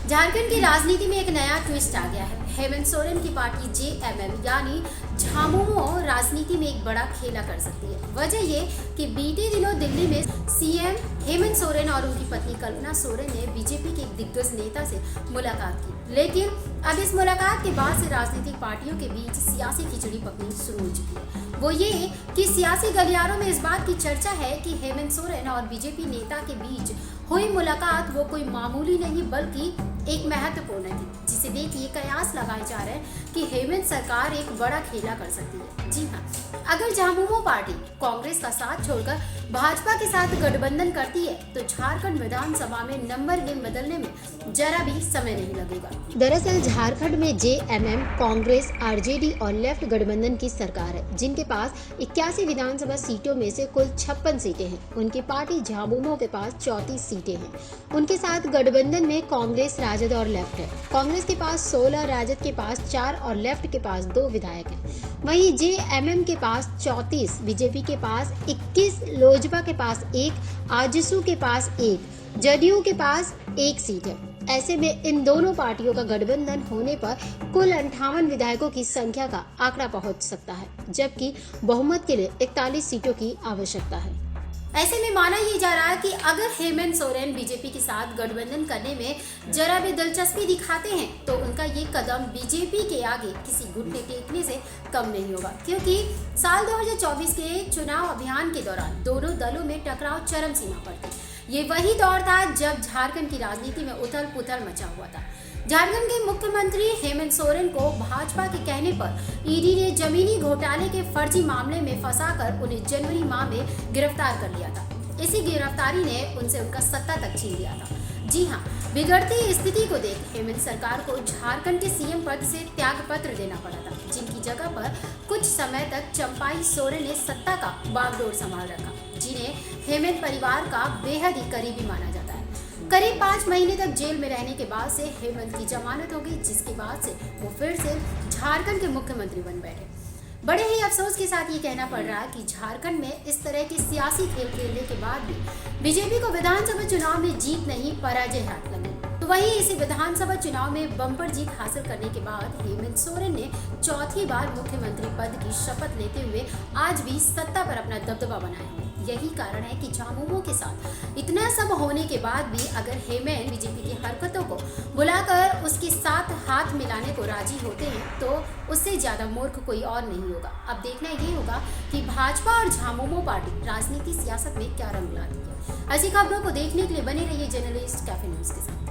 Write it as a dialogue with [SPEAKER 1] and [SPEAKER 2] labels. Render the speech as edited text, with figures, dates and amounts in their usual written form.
[SPEAKER 1] झारखंड की राजनीति में एक नया ट्विस्ट आ गया है। हेमंत सोरेन की पार्टी जेएमएम यानी झामुमो राजनीति में एक बड़ा खेला कर सकती है। वजह ये कि बीते दिनों दिल्ली में सीएम हेमंत सोरेन और उनकी पत्नी कल्पना सोरेन ने बीजेपी के एक दिग्गज नेता से मुलाकात की, लेकिन अब इस मुलाकात के बाद से राजनीतिक पार्टियों के बीच सियासी खिचड़ी पकनी शुरू हो चुकी है। वो ये कि सियासी गलियारों में इस बात की चर्चा है कि हेमंत सोरेन और बीजेपी नेता के बीच हुई मुलाकात वो कोई मामूली नहीं बल्कि एक महत्वपूर्ण थी, जिसे देख ये कयास लगाए जा रहे हैं कि हेमंत सरकार एक बड़ा खेला कर सकती है। जी हाँ, अगर झामुमो पार्टी कांग्रेस का साथ छोड़कर भाजपा के साथ गठबंधन करती है तो झारखंड विधानसभा में नंबर गेम बदलने में जरा भी समय नहीं लगेगा।
[SPEAKER 2] दरअसल झारखंड में जेएमएम, कांग्रेस, आरजेडी और लेफ्ट गठबंधन की सरकार है, जिनके पास 81 विधानसभा सीटों में से कुल 56 सीटें हैं। उनकी पार्टी झामुमो के पास 34 सीटें हैं। उनके साथ गठबंधन में कांग्रेस, राजद और लेफ्ट है। कांग्रेस के पास 16, राजद के पास 4 और लेफ्ट के पास 2 विधायक हैं। वहीं जेएमएम के पास 34, बीजेपी के पास 21, लोजपा के पास 1, आजसू के पास 1, जदयू के पास 1 सीट है। ऐसे में इन दोनों पार्टियों का गठबंधन होने पर कुल 58 विधायकों की संख्या का आंकड़ा पहुंच सकता है, जबकि बहुमत के लिए 41 सीटों की आवश्यकता है।
[SPEAKER 1] ऐसे में माना ये जा रहा है कि अगर हेमंत सोरेन बीजेपी के साथ गठबंधन करने में जरा भी दिलचस्पी दिखाते हैं तो उनका ये कदम बीजेपी के आगे किसी घुटने टेकने से कम नहीं होगा, क्योंकि साल 2024 के चुनाव अभियान के दौरान दोनों दलों में टकराव चरम सीमा पर थी। ये वही दौर था जब झारखंड की राजनीति में उथल पुथल मचा हुआ था। झारखंड के मुख्यमंत्री हेमंत सोरेन को भाजपा के कहने पर ईडी ने जमीनी घोटाले के फर्जी मामले में फंसाकर उन्हें जनवरी माह में गिरफ्तार कर लिया था। इसी गिरफ्तारी ने उनसे उनका सत्ता तक छीन लिया था। जी हाँ, बिगड़ती स्थिति को देख हेमंत सरकार को झारखंड के सीएम पद से त्याग पत्र देना पड़ा था, जिनकी जगह पर कुछ समय तक चंपाई सोरेन ने सत्ता का बागडोर संभाल रखा, जिन्हें हेमंत परिवार का बेहद ही करीबी माना जाता है। करीब 5 महीने तक जेल में रहने के बाद से हेमंत की जमानत हो गई, जिसके बाद से वो फिर से झारखंड के मुख्यमंत्री बन बैठे। बड़े ही अफसोस के साथ ये कहना पड़ रहा है कि झारखंड में इस तरह के सियासी खेल खेलने के बाद भी बीजेपी को विधानसभा चुनाव में जीत नहीं, पराजय हाथ लगी। तो वहीं इसी विधानसभा चुनाव में बम्पर जीत हासिल करने के बाद हेमंत सोरेन ने चौथी बार मुख्यमंत्री पद की शपथ लेते हुए आज भी सत्ता पर अपना दबदबा बनाया है। यही कारण है कि झामुमो के साथ इतना सब होने के बाद भी अगर हेमंत बीजेपी की हरकतों को बुलाकर उसके साथ हाथ मिलाने को राजी होते हैं तो उससे ज्यादा मूर्ख कोई और नहीं होगा। अब देखना ये होगा कि भाजपा और झामुमो पार्टी राजनीति सियासत में क्या रंग लाती है। ऐसी खबरों को देखने के लिए बने रहिए जर्नलिस्ट कैफे न्यूज के साथ।